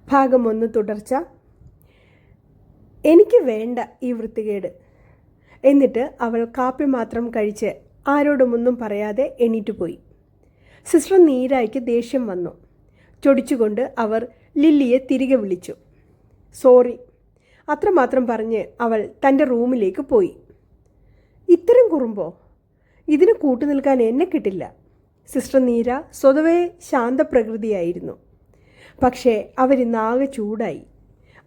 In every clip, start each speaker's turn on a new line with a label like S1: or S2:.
S1: ഭാഗം 1 തുടർച്ച. എനിക്ക് വേണ്ട ഈ വൃത്തികേട്. എന്നിട്ട് അവൾ കാപ്പി മാത്രം കഴിച്ച് ആരോടുമൊന്നും പറയാതെ എണീറ്റ് പോയി. സിസ്റ്റർ നീരായ്ക്ക് ദേഷ്യം വന്നു. ചൊടിച്ചുകൊണ്ട് അവർ ലില്ലിയെ തിരികെ വിളിച്ചു. സോറി, അത്രമാത്രം പറഞ്ഞ് അവൾ തൻ്റെ റൂമിലേക്ക് പോയി. ഇത്തരം കുറുമ്പോ? ഇതിന് കൂട്ടുനിൽക്കാൻ എന്നെ കിട്ടില്ല. സിസ്റ്റർ നീര സ്വതവേ ശാന്തപ്രകൃതിയായിരുന്നു. പക്ഷേ അവരിന്നാകെ ചൂടായി.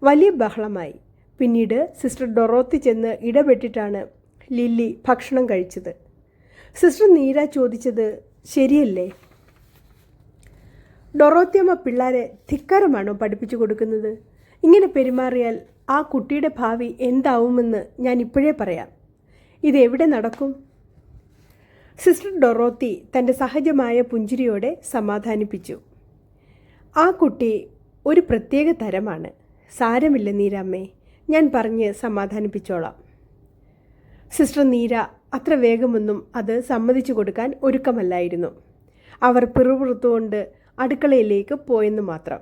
S1: വലിയ ബഹളമായി. പിന്നീട് സിസ്റ്റർ ഡൊറോത്തി ചെന്ന് ഇടപെട്ടിട്ടാണ് ലില്ലി ഭക്ഷണം കഴിച്ചത്. സിസ്റ്റർ നീര ചോദിച്ചത് ശരിയല്ലേ? ഡൊറോത്തിയമ്മ പിള്ളേരെ ധിക്കാരമാണോ പഠിപ്പിച്ചു കൊടുക്കുന്നത്? ഇങ്ങനെ പെരുമാറിയാൽ ആ കുട്ടിയുടെ ഭാവി എന്താവുമെന്ന് ഞാൻ ഇപ്പോഴേ പറയാം. ഇതെവിടെ നടക്കും? സിസ്റ്റർ ഡൊറോത്തി തൻ്റെ സഹജമായ പുഞ്ചിരിയോടെ സമാധാനിപ്പിച്ചു. ആ കുട്ടി ഒരു പ്രത്യേക തരമാണ്. സാരമില്ല നീരാമ്മേ, ഞാൻ പറഞ്ഞ് സമാധാനിപ്പിച്ചോളാം. സിസ്റ്റർ നീര അത്ര വേഗമൊന്നും അത് സമ്മതിച്ചു കൊടുക്കാൻ ഒരുക്കമല്ലായിരുന്നു. അവർ പിറുപിറുത്തുകൊണ്ട് അടുക്കളയിലേക്ക് പോയെന്ന് മാത്രം.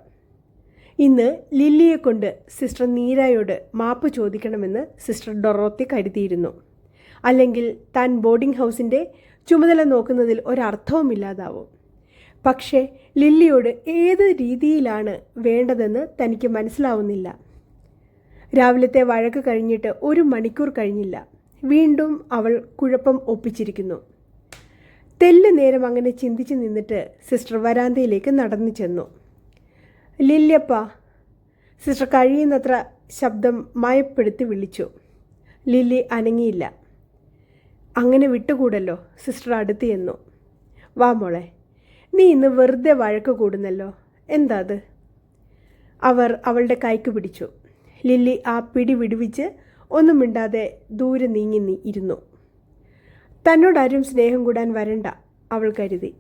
S1: ഇന്ന് ലില്ലിയെ കൊണ്ട് സിസ്റ്റർ നീരയോട് മാപ്പ് ചോദിക്കണമെന്ന് സിസ്റ്റർ ഡൊറോത്തി കരുതിയിരുന്നു. അല്ലെങ്കിൽ താൻ ബോർഡിംഗ് ഹൗസിൻ്റെ ചുമതല നോക്കുന്നതിൽ ഒരർത്ഥവുമില്ലാതാവും. പക്ഷേ ലില്ലിയോട് ഏത് രീതിയിലാണ് വേണ്ടതെന്ന് തനിക്ക് മനസ്സിലാവുന്നില്ല. രാവിലത്തെ വഴക്ക് കഴിഞ്ഞിട്ട് 1 മണിക്കൂർ കഴിഞ്ഞില്ല. വീണ്ടും അവൾ കുഴപ്പം ഒപ്പിച്ചിരിക്കുന്നു. തെല്ല് നേരം അങ്ങനെ ചിന്തിച്ച് നിന്നിട്ട് സിസ്റ്റർ വരാന്തയിലേക്ക് നടന്നു ചെന്നു. ലില്ലിയപ്പ, സിസ്റ്റർ കഴിയുന്നത്ര ശബ്ദം മയപ്പെടുത്തി വിളിച്ചു. ലില്ലി അനങ്ങിയില്ല. അങ്ങനെ വിട്ടുകൂടല്ലോ. സിസ്റ്റർ അടുത്ത് ചെന്നു. വാ മോളെ, നീ ഇന്ന് വെറുതെ വഴക്ക് കൂടുന്നല്ലോ. എന്താ അത്? അവർ അവളുടെ കൈക്ക് പിടിച്ചു. ലില്ലി ആ പിടി വിടുവിച്ച് ഒന്നും മിണ്ടാതെ ദൂരെ നീങ്ങി ഇരുന്നു. തന്നോടാരും സ്നേഹം കൂടാൻ വരണ്ട, അവൾ കരുതി.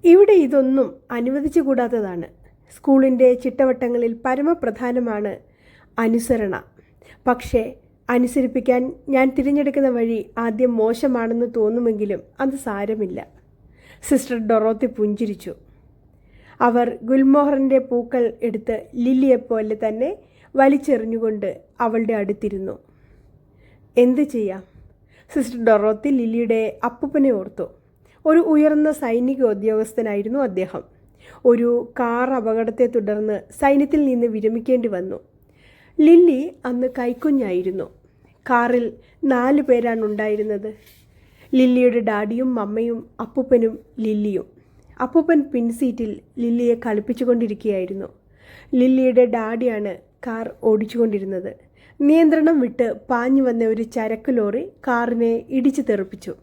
S1: ഇവിടെ ഇതൊന്നും അനുവദിച്ചു കൂടാത്തതാണ്. സ്കൂളിൻ്റെ ചിട്ടവട്ടങ്ങളിൽ പരമപ്രധാനമാണ് അനുസരണ. പക്ഷേ അനുസരിപ്പിക്കാൻ ഞാൻ തിരഞ്ഞെടുക്കുന്ന വഴി ആദ്യം മോശമാണെന്ന് തോന്നുമെങ്കിലും അത് സാരമില്ല. സിസ്റ്റർ ഡൊറോത്തി പുഞ്ചിരിച്ചു. അവർ ഗുൽമോഹറിൻ്റെ പൂക്കൾ എടുത്ത് ലില്ലിയെപ്പോലെ തന്നെ വലിച്ചെറിഞ്ഞുകൊണ്ട് അവളുടെ അടുത്തിരുന്നു. എന്ത് ചെയ്യാം? സിസ്റ്റർ ഡൊറോത്തി ലില്ലിയുടെ അപ്പൂപ്പനെ ഓർത്തു. ഒരു ഉയർന്ന സൈനിക ഉദ്യോഗസ്ഥനായിരുന്നു അദ്ദേഹം. ഒരു കാർ അപകടത്തെ തുടർന്ന് സൈന്യത്തിൽ നിന്ന് വിരമിക്കേണ്ടി വന്നു. ലില്ലി അന്ന് കൈക്കുഞ്ഞായിരുന്നു. കാറിൽ 4 പേരാണ് ഉണ്ടായിരുന്നത്. ലില്ലിയുടെ ഡാഡിയും മമ്മയും അപ്പൂപ്പനും ലില്ലിയും. അപ്പൂപ്പൻ പിൻസീറ്റിൽ ലില്ലിയെ കളിപ്പിച്ചുകൊണ്ടിരിക്കുകയായിരുന്നു. ലില്ലിയുടെ ഡാഡിയാണ് കാർ ഓടിച്ചുകൊണ്ടിരുന്നത്. നിയന്ത്രണം വിട്ട് പാഞ്ഞു വന്ന ഒരു ചരക്ക് ലോറി കാറിനെ ഇടിച്ചു തെറിപ്പിച്ചു.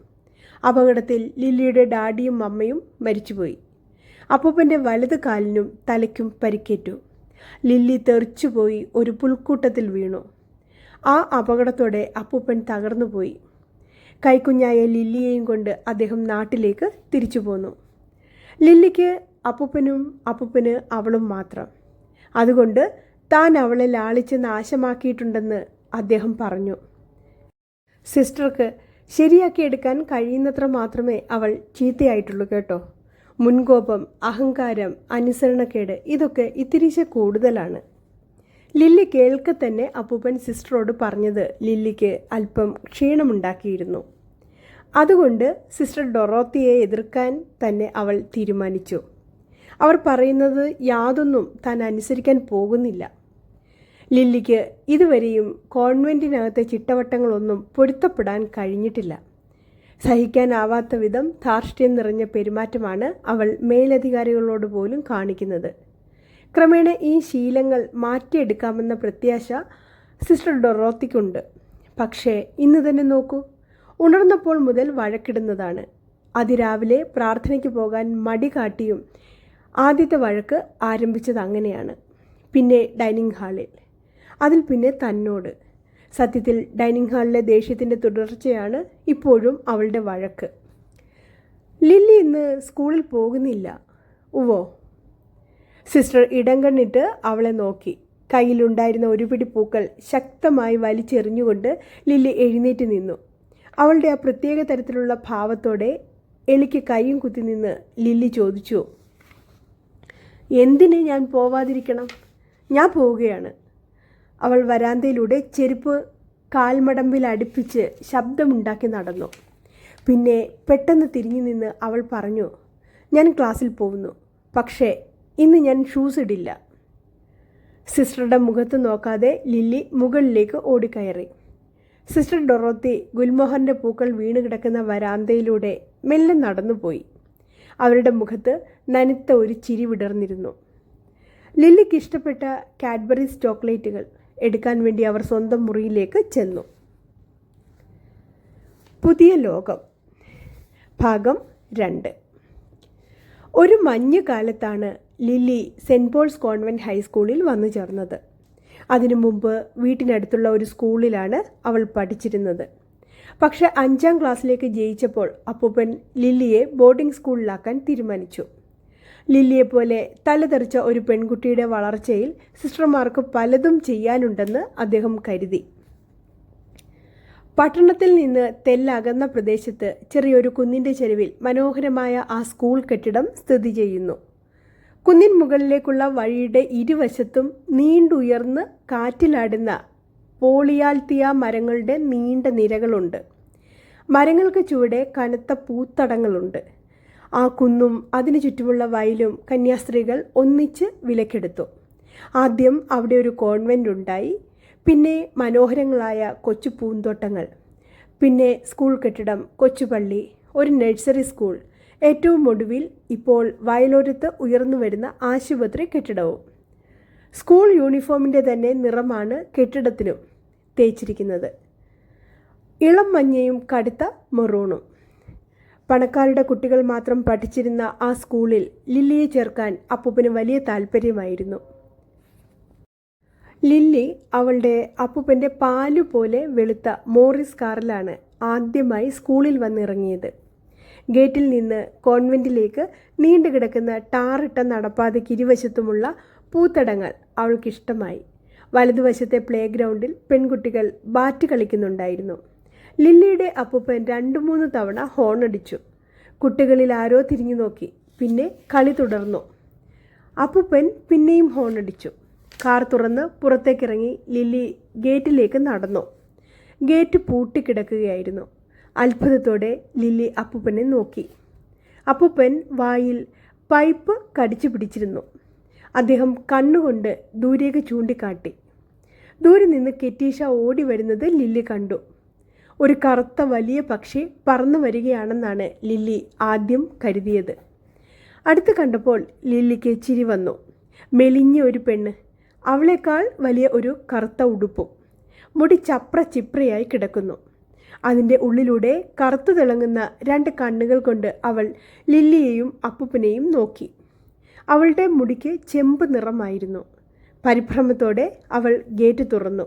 S1: അപകടത്തിൽ ലില്ലിയുടെ ഡാഡിയും മമ്മയും മരിച്ചുപോയി. അപ്പൂപ്പൻ്റെ വലത് കാലിനും തലയ്ക്കും പരിക്കേറ്റു. ലില്ലി തെറിച്ചുപോയി ഒരു പുൽക്കൂട്ടത്തിൽ വീണു. ആ അപകടത്തോടെ അപ്പൂപ്പൻ തകർന്നുപോയി. കൈക്കുഞ്ഞായ ലില്ലിയെയും കൊണ്ട് അദ്ദേഹം നാട്ടിലേക്ക് തിരിച്ചു പോന്നു. ലില്ലിക്ക് അപ്പൂപ്പന് അവളും മാത്രം. അതുകൊണ്ട് താൻ അവളെ ലാളിച്ച് നാശമാക്കിയിട്ടുണ്ടെന്ന് അദ്ദേഹം പറഞ്ഞു. സിസ്റ്റർക്ക് ശരിയാക്കിയെടുക്കാൻ കഴിയുന്നത്ര മാത്രമേ അവൾ ചീത്തയായിട്ടുള്ളൂ കേട്ടോ. മുൻകോപം, അഹങ്കാരം, അനുസരണക്കേട് ഇതൊക്കെ ഇത്തിരിശെ കൂടുതലാണ്. ലില്ലി കേൾക്കെ തന്നെ അപ്പൂപ്പൻ സിസ്റ്ററോട് പറഞ്ഞത് ലില്ലിക്ക് അല്പം ക്ഷീണമുണ്ടാക്കിയിരുന്നു. അതുകൊണ്ട് സിസ്റ്റർ ഡൊറോത്തിയെ എതിർക്കാൻ തന്നെ അവൾ തീരുമാനിച്ചു. അവർ പറയുന്നത് യാതൊന്നും താൻ അനുസരിക്കാൻ പോകുന്നില്ല. ലില്ലിക്ക് ഇതുവരെയും കോൺവെൻറ്റിനകത്തെ ചിട്ടവട്ടങ്ങളൊന്നും പൊരുത്തപ്പെടാൻ കഴിഞ്ഞിട്ടില്ല. സഹിക്കാനാവാത്ത വിധം ധാർഷ്ട്യം നിറഞ്ഞ പെരുമാറ്റമാണ് അവൾ മേലധികാരികളോട് പോലും കാണിക്കുന്നത്. ക്രമേണ ഈ ശീലങ്ങൾ മാറ്റിയെടുക്കാമെന്ന പ്രത്യാശ സിസ്റ്റർ ഡൊറോത്തിക്കുണ്ട്. പക്ഷേ ഇന്ന് തന്നെ നോക്കൂ, ഉണർന്നപ്പോൾ മുതൽ വഴക്കിടുന്നതാണ്. അതിരാവിലെ പ്രാർത്ഥനയ്ക്ക് പോകാൻ മടി കാട്ടിയും ആദ്യത്തെ വഴക്ക് ആരംഭിച്ചത് അങ്ങനെയാണ്. പിന്നെ ഡൈനിങ് ഹാളിൽ, അതിൽ പിന്നെ തന്നോട്. സത്യത്തിൽ ഡൈനിങ് ഹാളിലെ ദേഷ്യത്തിൻ്റെ തുടർച്ചയാണ് ഇപ്പോഴും അവളുടെ വഴക്ക്. ലില്ലി ഇന്ന് സ്കൂളിൽ പോകുന്നില്ല. ഉവ്വോ? സിസ്റ്റർ ഇടം കണ്ണിട്ട് അവളെ നോക്കി. കയ്യിലുണ്ടായിരുന്ന ഒരു പിടി പൂക്കൾ ശക്തമായി വലിച്ചെറിഞ്ഞുകൊണ്ട് ലില്ലി എഴുന്നേറ്റ് നിന്നു. അവളുടെ ആ പ്രത്യേക തരത്തിലുള്ള ഭാവത്തോടെ എലിക്ക് കൈയും കുത്തി നിന്ന് ലില്ലി ചോദിച്ചു, എന്തിന് ഞാൻ പോവാതിരിക്കണം? ഞാൻ പോവുകയാണ്. അവൾ വരാന്തയിലൂടെ ചെരുപ്പ് കാൽമടമ്പിൽ അടുപ്പിച്ച് ശബ്ദമുണ്ടാക്കി നടന്നു. പിന്നെ പെട്ടെന്ന് തിരിഞ്ഞു നിന്ന് അവൾ പറഞ്ഞു, ഞാൻ ക്ലാസ്സിൽ പോകുന്നു, പക്ഷേ ഇന്ന് ഞാൻ ഷൂസ് ഇടില്ല. സിസ്റ്ററുടെ മുഖത്ത് നോക്കാതെ ലില്ലി മുകളിലേക്ക് ഓടിക്കയറി. സിസ്റ്റർ ഡൊറോത്തി ഗുൽമോഹറിൻ്റെ പൂക്കൾ വീണ് കിടക്കുന്ന വരാന്തയിലൂടെ മെല്ലെ നടന്നുപോയി. അവരുടെ മുഖത്ത് നനുത്ത ഒരു ചിരി വിടർന്നിരുന്നു. ലില്ലിക്ക് ഇഷ്ടപ്പെട്ട കാഡ്ബറീസ് ചോക്ലേറ്റുകൾ എടുക്കാൻ വേണ്ടി അവർ സ്വന്തം മുറിയിലേക്ക് ചെന്നു. പുതിയ ലോകം ഭാഗം 2. ഒരു മഞ്ഞുകാലത്താണ് ലില്ലി സെൻറ്റ് പോൾസ് കോൺവെൻറ്റ് ഹൈസ്കൂളിൽ വന്നു ചേർന്നത്. അതിനു മുമ്പ് വീട്ടിനടുത്തുള്ള ഒരു സ്കൂളിലാണ് അവൾ പഠിച്ചിരുന്നത്. പക്ഷെ 5ാം ക്ലാസ്സിലേക്ക് ജയിച്ചപ്പോൾ അപ്പൂപ്പൻ ലില്ലിയെ ബോർഡിംഗ് സ്കൂളിലാക്കാൻ തീരുമാനിച്ചു. ലില്ലിയെപ്പോലെ തലതെറിച്ച ഒരു പെൺകുട്ടിയുടെ വളർച്ചയിൽ സിസ്റ്റർമാർക്ക് പലതും ചെയ്യാനുണ്ടെന്ന് അദ്ദേഹം കരുതി. പട്ടണത്തിൽ നിന്ന് തെല്ലകന്ന പ്രദേശത്ത് ചെറിയൊരു കുന്നിൻ്റെ ചെരുവിൽ മനോഹരമായ ആ സ്കൂൾ കെട്ടിടം സ്ഥിതി ചെയ്യുന്നു. കുന്നിൻ മുകളിലേക്കുള്ള വഴിയുടെ ഇരുവശത്തും നീണ്ടുയർന്ന് കാറ്റിലാടുന്ന പോളിയാൽത്തിയ മരങ്ങളുടെ നീണ്ട നിരകളുണ്ട്. മരങ്ങൾക്ക് ചുവടെ കനത്ത പൂത്തടങ്ങളുണ്ട്. ആ കുന്നും അതിനു ചുറ്റുമുള്ള വയലും കന്യാസ്ത്രീകൾ ഒന്നിച്ച് വിലക്കെടുത്തു. ആദ്യം അവിടെ ഒരു കോൺവെൻ്റ് ഉണ്ടായി, പിന്നെ മനോഹരങ്ങളായ കൊച്ചു പൂന്തോട്ടങ്ങൾ, പിന്നെ സ്കൂൾ കെട്ടിടം, കൊച്ചുപള്ളി, ഒരു നഴ്സറി സ്കൂൾ, ഏറ്റവും ഒടുവിൽ ഇപ്പോൾ വയലോരത്ത് ഉയർന്നു വരുന്ന ആശുപത്രി കെട്ടിടവും. സ്കൂൾ യൂണിഫോമിൻ്റെ തന്നെ നിറമാണ് കെട്ടിടത്തിനും തേച്ചിരിക്കുന്നത്, ഇളം മഞ്ഞയും കടുത്ത മെറൂണും. പണക്കാരുടെ കുട്ടികൾ മാത്രം പഠിച്ചിരുന്ന ആ സ്കൂളിൽ ലില്ലിയെ ചേർക്കാൻ അപ്പൂപ്പന് വലിയ താല്പര്യമായിരുന്നു. ലില്ലി അവളുടെ അപ്പൂപ്പൻ്റെ പാലുപോലെ വെളുത്ത മോറിസ് കാറിലാണ് ആദ്യമായി സ്കൂളിൽ വന്നിറങ്ങിയത്. ഗേറ്റിൽ നിന്ന് കോൺവെൻറ്റിലേക്ക് നീണ്ടുകിടക്കുന്ന ടാറിട്ട നടപ്പാതയ്ക്ക് ഇരുവശത്തുമുള്ള പൂത്തടങ്ങൾ അവൾക്കിഷ്ടമായി. വലതുവശത്തെ പ്ലേ ഗ്രൗണ്ടിൽ പെൺകുട്ടികൾ ബാറ്റ് കളിക്കുന്നുണ്ടായിരുന്നു. ലില്ലിയുടെ അപ്പൂപ്പൻ 2-3 തവണ ഹോണടിച്ചു. കുട്ടികളിൽ ആരോ തിരിഞ്ഞു നോക്കി. പിന്നെ കളി തുടർന്നു. അപ്പൂപ്പൻ പിന്നെയും ഹോണടിച്ചു. കാർ തുറന്ന് പുറത്തേക്കിറങ്ങി ലില്ലി ഗേറ്റിലേക്ക് നടന്നു. ഗേറ്റ് പൂട്ടിക്കിടക്കുകയായിരുന്നു. അത്ഭുതത്തോടെ ലില്ലി അപ്പൂപ്പനെ നോക്കി. അപ്പൂപ്പൻ വായിൽ പൈപ്പ് കടിച്ചു പിടിച്ചിരുന്നു. അദ്ദേഹം കണ്ണുകൊണ്ട് ദൂരേക്ക് ചൂണ്ടിക്കാട്ടി. ദൂരെ നിന്ന് കെറ്റീഷ ഓടി വരുന്നത് ലില്ലി കണ്ടു. ഒരു കറുത്ത വലിയ പക്ഷി പറന്നു വരികയാണെന്നാണ് ലില്ലി ആദ്യം കരുതിയത്. അടുത്ത് കണ്ടപ്പോൾ ലില്ലിക്ക് ചിരി വന്നു. മെലിഞ്ഞ ഒരു പെണ്ണ്, അവളേക്കാൾ വലിയ ഒരു കറുത്ത ഉടുപ്പും, മുടി ചപ്ര ചിപ്രയായി കിടക്കുന്നു. അതിൻ്റെ ഉള്ളിലൂടെ കറുത്തു തിളങ്ങുന്ന 2 കണ്ണുകൾ കൊണ്ട് അവൾ ലില്ലിയെയും അപ്പൂപ്പനെയും നോക്കി. അവളുടെ മുടിക്ക് ചെമ്പ് നിറമായിരുന്നു. പരിഭ്രമത്തോടെ അവൾ ഗേറ്റ് തുറന്നു.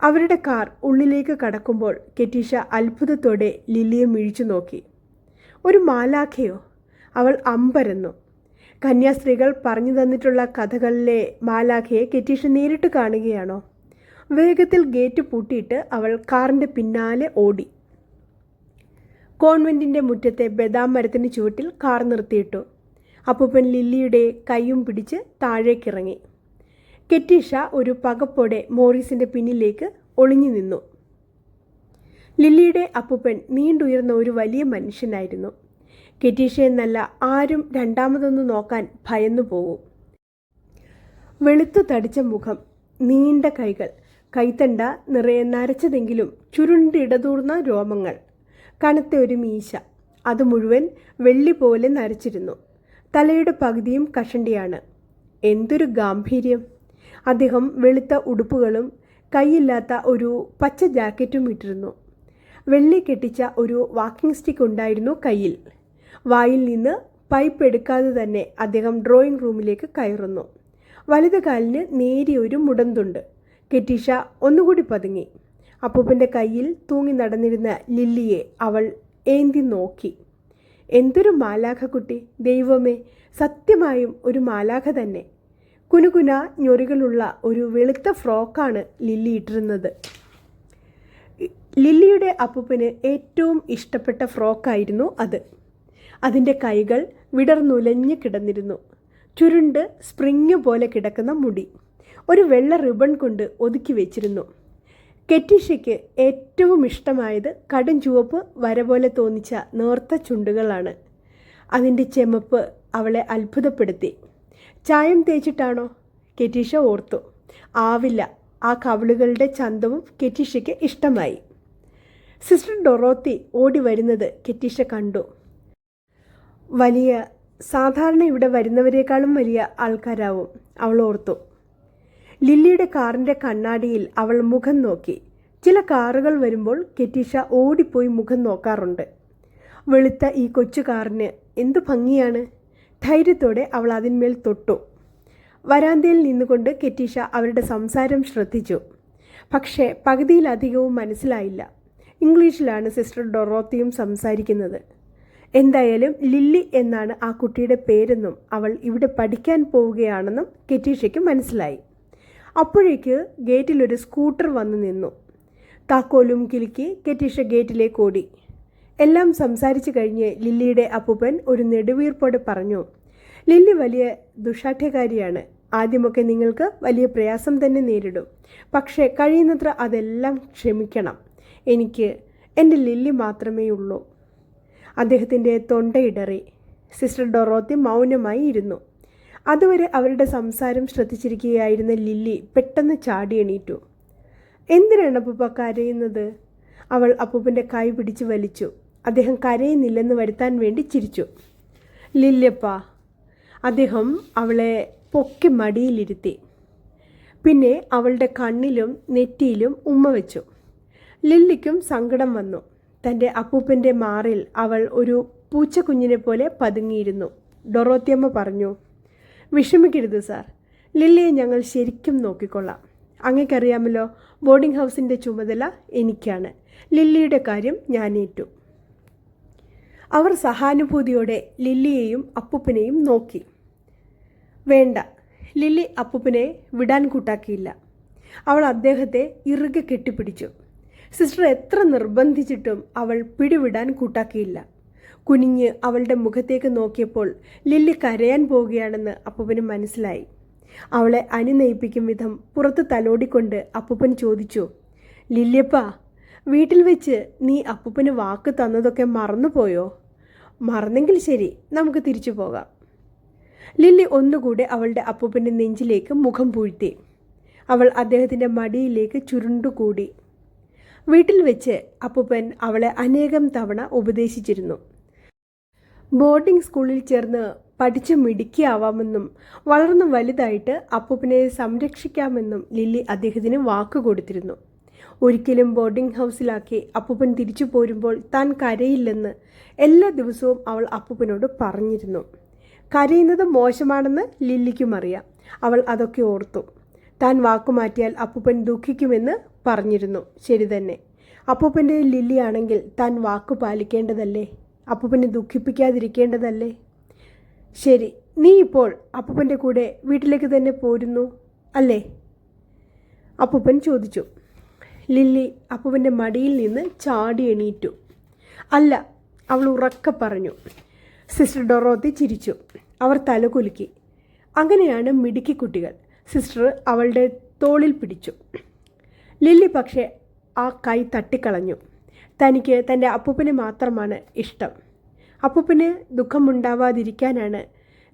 S1: അവരുടെ കാർ ഉള്ളിലേക്ക് കടക്കുമ്പോൾ കെറ്റീഷ അത്ഭുതത്തോടെ ലില്ലിയെ മിഴിച്ചു നോക്കി. ഒരു മാലാഖയോ? അവൾ അമ്പരന്നു. കന്യാസ്ത്രീകൾ പറഞ്ഞു തന്നിട്ടുള്ള കഥകളിലെ മാലാഖയെ കെറ്റീഷ നേരിട്ട് കാണുകയാണോ? വേഗത്തിൽ ഗേറ്റ് പൂട്ടിയിട്ട് അവൾ കാറിൻ്റെ പിന്നാലെ ഓടി. കോൺവെൻറ്റിൻ്റെ മുറ്റത്തെ ബദാം മരത്തിന് ചുവട്ടിൽ കാർ നിർത്തിയിട്ടു. അപ്പൂപ്പൻ ലില്ലിയുടെ കൈയും പിടിച്ച് താഴേക്കിറങ്ങി. കെറ്റീഷ ഒരു പകപ്പോടെ മോറിസിൻ്റെ പിന്നിലേക്ക് ഒളിഞ്ഞു നിന്നു. ലില്ലിയുടെ അപ്പൂപ്പൻ നീണ്ടുയർന്ന ഒരു വലിയ മനുഷ്യനായിരുന്നു. കെറ്റീഷ എന്നല്ല ആരും രണ്ടാമതൊന്ന് നോക്കാൻ ഭയന്നു പോകും. വെളുത്തു തടിച്ച മുഖം, നീണ്ട കൈകൾ, കൈത്തണ്ട നിറയെ നരച്ചതെങ്കിലും ചുരുണ്ടിടതൂർന്ന രോമങ്ങൾ, കനത്ത ഒരു മീശ, അത് മുഴുവൻ വെള്ളി പോലെ നരച്ചിരുന്നു. തലയുടെ പകുതിയും കഷണ്ടിയാണ്. എന്തൊരു ഗാംഭീര്യം! അദ്ദേഹം വെളുത്ത ഉടുപ്പുകളും കൈയില്ലാത്ത ഒരു പച്ച ജാക്കറ്റും ഇട്ടിരുന്നു. വെള്ളി കെട്ടിച്ച ഒരു വാക്കിംഗ് സ്റ്റിക്ക് ഉണ്ടായിരുന്നു കയ്യിൽ. വായിൽ നിന്ന് പൈപ്പ് എടുക്കാതെ തന്നെ അദ്ദേഹം ഡ്രോയിങ് റൂമിലേക്ക് കയറുന്നു. വലത് കാലിന് നേരിയൊരു മുടന്തുണ്ട്. കെറ്റീഷ ഒന്നുകൂടി പതുങ്ങി. അപ്പൂപ്പൻ്റെ കയ്യിൽ തൂങ്ങി നടന്നിരുന്ന ലില്ലിയെ അവൾ ഏന്തി നോക്കി. എന്തൊരു മാലാഖ കുട്ടി! ദൈവമേ, സത്യമായും ഒരു മാലാഖ തന്നെ. കുനുകുന ഞൊറികളുള്ള ഒരു വെളുത്ത ഫ്രോക്കാണ് ലില്ലി ഇട്ടിരുന്നത്. ലില്ലിയുടെ അപ്പൂപ്പന് ഏറ്റവും ഇഷ്ടപ്പെട്ട ഫ്രോക്കായിരുന്നു അത്. അതിൻ്റെ കൈകൾ വിടർന്നുലഞ്ഞ് കിടന്നിരുന്നു. ചുരുണ്ട് സ്പ്രിങ് പോലെ കിടക്കുന്ന മുടി ഒരു വെള്ള റിബൺ കൊണ്ട് ഒതുക്കി വെച്ചിരുന്നു. കെറ്റീഷയ്ക്ക് ഏറ്റവും ഇഷ്ടമായത് കടും ചുവപ്പ് വര പോലെ തോന്നിച്ച നേർത്ത ചുണ്ടുകളാണ്. അതിൻ്റെ ചെമപ്പ് അവളെ അത്ഭുതപ്പെടുത്തി. ചായം തേച്ചിട്ടാണോ? കെറ്റീഷ ഓർത്തു. ആവില്ല. ആ കവിളുകളുടെ ചന്തവും കെറ്റീഷയ്ക്ക് ഇഷ്ടമായി. സിസ്റ്റർ ഡൊറോത്തി ഓടി വരുന്നത് കെറ്റീഷ കണ്ടു. വലിയ സാധാരണ ഇവിടെ വരുന്നവരെക്കാളും വലിയ ആൾക്കാരാവും അവൾ ഓർത്തു. ലില്ലിയുടെ കാറിൻ്റെ കണ്ണാടിയിൽ അവൾ മുഖം നോക്കി. ചില കാറുകൾ വരുമ്പോൾ കെറ്റീഷ ഓടിപ്പോയി മുഖം നോക്കാറുണ്ട്. വെളുത്ത ഈ കൊച്ചു കാറിന് എന്തു ഭംഗിയാണ്! ധൈര്യത്തോടെ അവൾ അതിന്മേൽ തൊട്ടു. വരാന്തയിൽ നിന്നുകൊണ്ട് കെറ്റീഷ അവരുടെ സംസാരം ശ്രദ്ധിച്ചു. പക്ഷേ പകുതിയിലധികവും മനസ്സിലായില്ല. ഇംഗ്ലീഷിലാണ് സിസ്റ്റർ ഡൊറോത്തിയും സംസാരിക്കുന്നത്. എന്തായാലും ലില്ലി എന്നാണ് ആ കുട്ടിയുടെ പേരെന്നും അവൾ ഇവിടെ പഠിക്കാൻ പോവുകയാണെന്നും കെറ്റീഷയ്ക്ക് മനസ്സിലായി. അപ്പോഴേക്ക് ഗേറ്റിലൊരു സ്കൂട്ടർ വന്നു നിന്നു. താക്കോലും കിലുക്കി കെറ്റീഷ ഗേറ്റിലേക്ക് ഓടി. എല്ലാം സംസാരിച്ചു കഴിഞ്ഞ് ലില്ലിയുടെ അപ്പൂപ്പൻ ഒരു നെടുവീർപ്പോടെ പറഞ്ഞു, ലില്ലി വലിയ ദുഷാഠ്യകാരിയാണ്. ആദ്യമൊക്കെ നിങ്ങൾക്ക് വലിയ പ്രയാസം തന്നെ നേരിടും. പക്ഷേ കഴിയുന്നത്ര അതെല്ലാം ക്ഷമിക്കണം. എനിക്ക് എൻ്റെ ലില്ലി മാത്രമേ ഉള്ളൂ. അദ്ദേഹത്തിൻ്റെ തൊണ്ടയിടറി. സിസ്റ്റർ ഡൊറോത്തി മൗനമായി ഇരുന്നു. അതുവരെ അവരുടെ സംസാരം ശ്രദ്ധിച്ചിരിക്കുകയായിരുന്ന ലില്ലി പെട്ടെന്ന് ചാടി എണീറ്റു. എന്തിനാണ് അപ്പൂപ്പ കരയുന്നത്? അവൾ അപ്പൂപ്പൻ്റെ കൈ പിടിച്ച് വലിച്ചു. അദ്ദേഹം കരയുന്നില്ലെന്ന് വരുത്താൻ വേണ്ടി ചിരിച്ചു. ലില്ലിയപ്പ. അദ്ദേഹം അവളെ പൊക്കി മടിയിലിരുത്തി. പിന്നെ അവളുടെ കണ്ണിലും നെറ്റിയിലും ഉമ്മ വെച്ചു. ലില്ലിക്കും സങ്കടം വന്നു. തൻ്റെ അപ്പൂപ്പൻ്റെ മാറിൽ അവൾ ഒരു പൂച്ചക്കുഞ്ഞിനെ പോലെ പതുങ്ങിയിരുന്നു. ഡൊറോത്തിയമ്മ പറഞ്ഞു, വിഷമിക്കരുത് സാർ. ലില്ലിയെ ഞങ്ങൾ ശരിക്കും നോക്കിക്കൊള്ളാം. അങ്ങേക്കറിയാമല്ലോ, ബോർഡിംഗ് ഹൗസിൻ്റെ ചുമതല എനിക്കാണ്. ലില്ലിയുടെ കാര്യം ഞാൻ ഏറ്റു. അവർ സഹാനുഭൂതിയോടെ ലില്ലിയെയും അപ്പൂപ്പനെയും നോക്കി. വേണ്ട, ലില്ലി അപ്പൂപ്പനെ വിടാൻ കൂട്ടാക്കിയില്ല. അവൾ അദ്ദേഹത്തെ ഇറുകെ കെട്ടിപ്പിടിച്ചു. സിസ്റ്റർ എത്ര നിർബന്ധിച്ചിട്ടും അവൾ പിടിവിടാൻ കൂട്ടാക്കിയില്ല. കുനിഞ്ഞ് അവളുടെ മുഖത്തേക്ക് നോക്കിയപ്പോൾ ലില്ലി കരയാൻ പോവുകയാണെന്ന് അപ്പൂപ്പന് മനസ്സിലായി. അവളെ അനുനയിപ്പിക്കും വിധം പുറത്ത് തലോടിക്കൊണ്ട് അപ്പൂപ്പൻ ചോദിച്ചു, ലില്ലിയപ്പ, വീട്ടിൽ വെച്ച് നീ അപ്പൂപ്പന് വാക്ക് തന്നതൊക്കെ മറന്നുപോയോ? മറന്നെങ്കിൽ ശരി, നമുക്ക് തിരിച്ചു പോകാം. ലില്ലി ഒന്നുകൂടെ അവളുടെ അപ്പൂപ്പൻ്റെ നെഞ്ചിലേക്ക് മുഖം പൂഴ്ത്തി. അവൾ അദ്ദേഹത്തിൻ്റെ മടിയിലേക്ക് ചുരുണ്ടുകൂടി. വീട്ടിൽ വെച്ച് അപ്പൂപ്പൻ അവളെ അനേകം തവണ ഉപദേശിച്ചിരുന്നു. ബോർഡിംഗ് സ്കൂളിൽ ചേർന്ന് പഠിച്ച് മിടുക്കിയാവാമെന്നും വളർന്നു വലുതായിട്ട് അപ്പൂപ്പനെ സംരക്ഷിക്കാമെന്നും ലില്ലി അദ്ദേഹത്തിന് വാക്ക് കൊടുത്തിരുന്നു. ഒരിക്കലും ബോർഡിംഗ് ഹൗസിലാക്കി അപ്പൂപ്പൻ തിരിച്ചു പോരുമ്പോൾ താൻ കരയില്ലെന്ന് എല്ലാ ദിവസവും അവൾ അപ്പൂപ്പനോട് പറഞ്ഞിരുന്നു. കരയുന്നത് മോശമാണെന്ന് ലില്ലിക്കും അറിയാം. അവൾ അതൊക്കെ ഓർത്തു. താൻ വാക്കുമാറ്റിയാൽ അപ്പൂപ്പൻ ദുഃഖിക്കുമെന്ന് പറഞ്ഞിരുന്നു. ശരി തന്നെ. അപ്പൂപ്പൻ്റെ ലില്ലിയാണെങ്കിൽ താൻ വാക്കു പാലിക്കേണ്ടതല്ലേ? അപ്പൂപ്പനെ ദുഃഖിപ്പിക്കാതിരിക്കേണ്ടതല്ലേ? ശരി, നീ ഇപ്പോൾ അപ്പൂപ്പൻ്റെ കൂടെ വീട്ടിലേക്ക് തന്നെ പോരുന്നു അല്ലേ? അപ്പൂപ്പൻ ചോദിച്ചു. ലില്ലി അപ്പൂപ്പൻ്റെ മടിയിൽ നിന്ന് ചാടി എണീറ്റു. അല്ല, അവൾ ഉറക്കെ പറഞ്ഞു. സിസ്റ്റർ ഡൊറോത്തി ചിരിച്ചു. അവർ തലകുലുക്കി. അങ്ങനെയാണ് മിടുക്കി കുട്ടികൾ. സിസ്റ്റർ അവളുടെ തോളിൽ പിടിച്ചു. ലില്ലി പക്ഷേ ആ കൈ തട്ടിക്കളഞ്ഞു. തനിക്ക് തൻ്റെ അപ്പൂപ്പനെ മാത്രമാണ് ഇഷ്ടം. അപ്പൂപ്പന് ദുഃഖമുണ്ടാവാതിരിക്കാനാണ്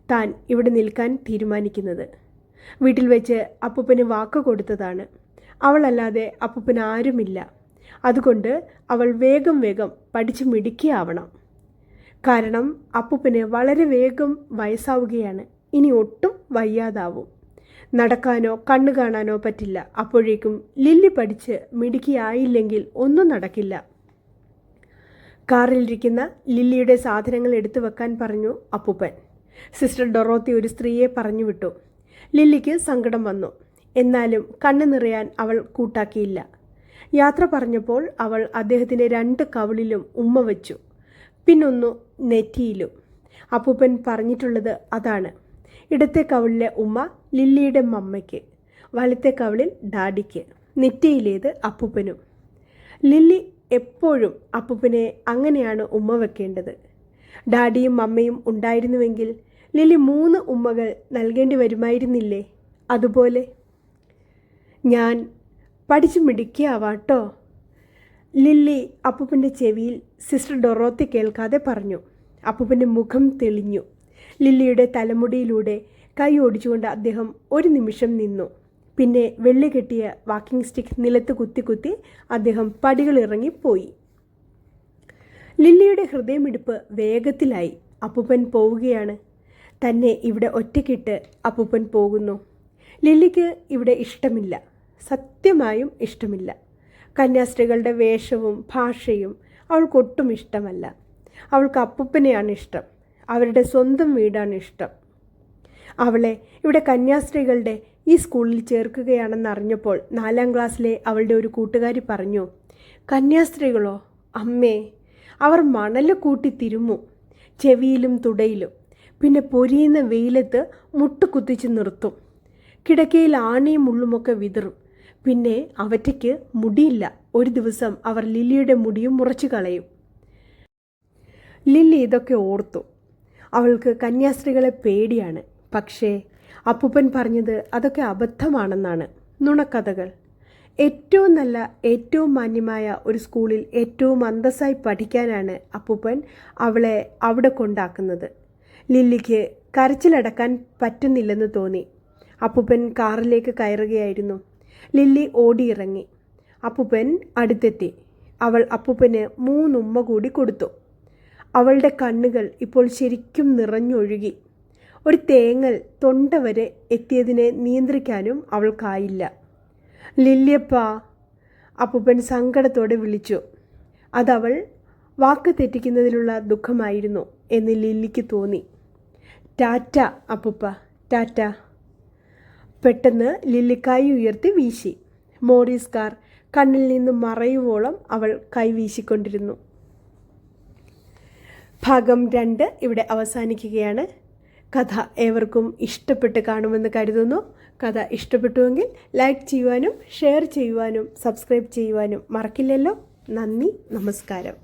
S1: താൻ ഇവിടെ നിൽക്കാൻ തീരുമാനിക്കുന്നത്. വീട്ടിൽ വെച്ച് അപ്പൂപ്പന് വാക്ക് കൊടുത്തതാണ്. അവളല്ലാതെ അപ്പൂപ്പന് ആരുമില്ല. അതുകൊണ്ട് അവൾ വേഗം വേഗം പഠിച്ച് മിടുക്കിയാവണം. കാരണം അപ്പൂപ്പന് വളരെ വേഗം വയസ്സാവുകയാണ്. ഇനി ഒട്ടും വയ്യാതാവും. നടക്കാനോ കണ്ണു കാണാനോ പറ്റില്ല. അപ്പോഴേക്കും ലില്ലി പഠിച്ച് മിടുക്കിയായില്ലെങ്കിൽ ഒന്നും നടക്കില്ല. കാറിലിരിക്കുന്ന ലില്ലിയുടെ സാധനങ്ങൾ എടുത്തു വെക്കാൻ പറഞ്ഞു അപ്പൂപ്പൻ. സിസ്റ്റർ ഡൊറോത്തി ഒരു സ്ത്രീയെ പറഞ്ഞു വിട്ടു. ലില്ലിക്ക് സങ്കടം വന്നു. എന്നാലും കണ്ണു നിറയാൻ അവൾ കൂട്ടാക്കിയില്ല. യാത്ര പറഞ്ഞപ്പോൾ അവൾ അദ്ദേഹത്തിൻ്റെ 2 കവിളിലും ഉമ്മ വച്ചു. പിന്നൊന്നു നെറ്റിയിലും. അപ്പൂപ്പൻ പറഞ്ഞിട്ടുള്ളത് അതാണ്. ഇടത്തെ കവിളിലെ ഉമ്മ ലില്ലിയുടെ മമ്മയ്ക്ക്, വലത്തെ കവിളിൽ ഡാഡിക്ക്, നെറ്റിയിലേത് അപ്പൂപ്പനും. ലില്ലി എപ്പോഴും അപ്പൂപ്പനെ അങ്ങനെയാണ് ഉമ്മ വെക്കേണ്ടത്. ഡാഡിയും മമ്മയും ഉണ്ടായിരുന്നുവെങ്കിൽ ലില്ലി 3 ഉമ്മകൾ നൽകേണ്ടി വരുമായിരുന്നില്ലേ? അതുപോലെ ഞാൻ പഠിച്ചു മിടുക്കിയാവാട്ടോ. ലില്ലി അപ്പൂപ്പൻ്റെ ചെവിയിൽ സിസ്റ്റർ ഡൊറോത്തി കേൾക്കാതെ പറഞ്ഞു. അപ്പൂപ്പൻ്റെ മുഖം തെളിഞ്ഞു. ലില്ലിയുടെ തലമുടിയിലൂടെ കൈ ഓടിച്ചുകൊണ്ട് അദ്ദേഹം ഒരു നിമിഷം നിന്നു. പിന്നെ വെള്ളി കെട്ടിയ വാക്കിംഗ് സ്റ്റിക്ക് നിലത്ത് കുത്തി കുത്തി അദ്ദേഹം പടികളിറങ്ങിപ്പോയി. ലില്ലിയുടെ ഹൃദയമിടിപ്പ് വേഗത്തിലായി. അപ്പൂപ്പൻ പോവുകയാണ്. തന്നെ ഇവിടെ ഒറ്റയ്ക്കിട്ട് അപ്പൂപ്പൻ പോകുന്നു. ലില്ലിക്ക് ഇവിടെ ഇഷ്ടമില്ല, സത്യമായും ഇഷ്ടമില്ല. കന്യാസ്ത്രീകളുടെ വേഷവും ഭാഷയും അവൾക്കൊട്ടും ഇഷ്ടമല്ല. അവൾക്ക് അപ്പൂപ്പനെയാണ് ഇഷ്ടം. അവരുടെ സ്വന്തം വീടാണ് ഇഷ്ടം. അവളെ ഇവിടെ കന്യാസ്ത്രീകളുടെ ഈ സ്കൂളിൽ ചേർക്കുകയാണെന്ന് അറിഞ്ഞപ്പോൾ 4ാം ക്ലാസ്സിലെ അവളുടെ ഒരു കൂട്ടുകാരി പറഞ്ഞു, കന്യാസ്ത്രീകളോ അമ്മേ, അവർ മണല് കൂട്ടി തിരുമ്മും, ചെവിയിലും തുടയിലും. പിന്നെ പൊരിയുന്ന വെയിലത്ത് മുട്ടുകുത്തിച്ച് നിർത്തും. കിടക്കയിൽ ആണിയും മുള്ളുമൊക്കെ വിതറും. പിന്നെ അവറ്റയ്ക്ക് മുടിയില്ല. ഒരു ദിവസം അവർ ലില്ലിയുടെ മുടിയും മുറിച്ചു കളയും. ലില്ലി ഇതൊക്കെ ഓർത്തു. അവൾക്ക് കന്യാസ്ത്രീകളെ പേടിയാണ്. പക്ഷേ അപ്പൂപ്പൻ പറഞ്ഞത് അതൊക്കെ അബദ്ധമാണെന്നാണ്, നുണക്കഥകൾ. ഏറ്റവും നല്ല, ഏറ്റവും മാന്യമായ ഒരു സ്കൂളിൽ ഏറ്റവും അന്തസ്സായി പഠിക്കാനാണ് അപ്പൂപ്പൻ അവളെ അവിടെ കൊണ്ടാക്കുന്നത്. ലില്ലിക്ക് കരച്ചിലടക്കാൻ പറ്റുന്നില്ലെന്ന് തോന്നി. അപ്പൂപ്പൻ കാറിലേക്ക് കയറുകയായിരുന്നു. ലില്ലി ഓടിയിറങ്ങി. അപ്പൂപ്പൻ അടുത്തെത്തി. അവൾ അപ്പൂപ്പന് 3 ഉമ്മ കൂടി കൊടുത്തു. അവളുടെ കണ്ണുകൾ ഇപ്പോൾ ശരിക്കും നിറഞ്ഞൊഴുകി. ഒരു തേങ്ങൽ തൊണ്ട വരെ എത്തിയതിനെ നിയന്ത്രിക്കാനും അവൾക്കായില്ല. ലില്ലിയപ്പാ, അപ്പൂപ്പൻ സങ്കടത്തോടെ വിളിച്ചു. അതവൾ വാക്ക് തെറ്റിക്കുന്നതിലുള്ള ദുഃഖമായിരുന്നു എന്ന് ലില്ലിക്ക് തോന്നി. ടാറ്റ അപ്പൂപ്പ, ടാറ്റ. പെട്ടെന്ന് ലില്ലി കൈ ഉയർത്തി വീശി. മോറീസ് കാർ കണ്ണിൽ നിന്ന് മറയുവോളം അവൾ കൈ വീശിക്കൊണ്ടിരുന്നു. ഭാഗം 2 ഇവിടെ അവസാനിക്കുകയാണ്. കഥ ഏവർക്കും ഇഷ്ടപ്പെട്ട് കാണുമെന്ന് കരുതുന്നു. കഥ ഇഷ്ടപ്പെട്ടുവെങ്കിൽ ലൈക്ക് ചെയ്യുവാനും ഷെയർ ചെയ്യുവാനും സബ്സ്ക്രൈബ് ചെയ്യുവാനും മറക്കില്ലല്ലോ. നന്ദി, നമസ്കാരം.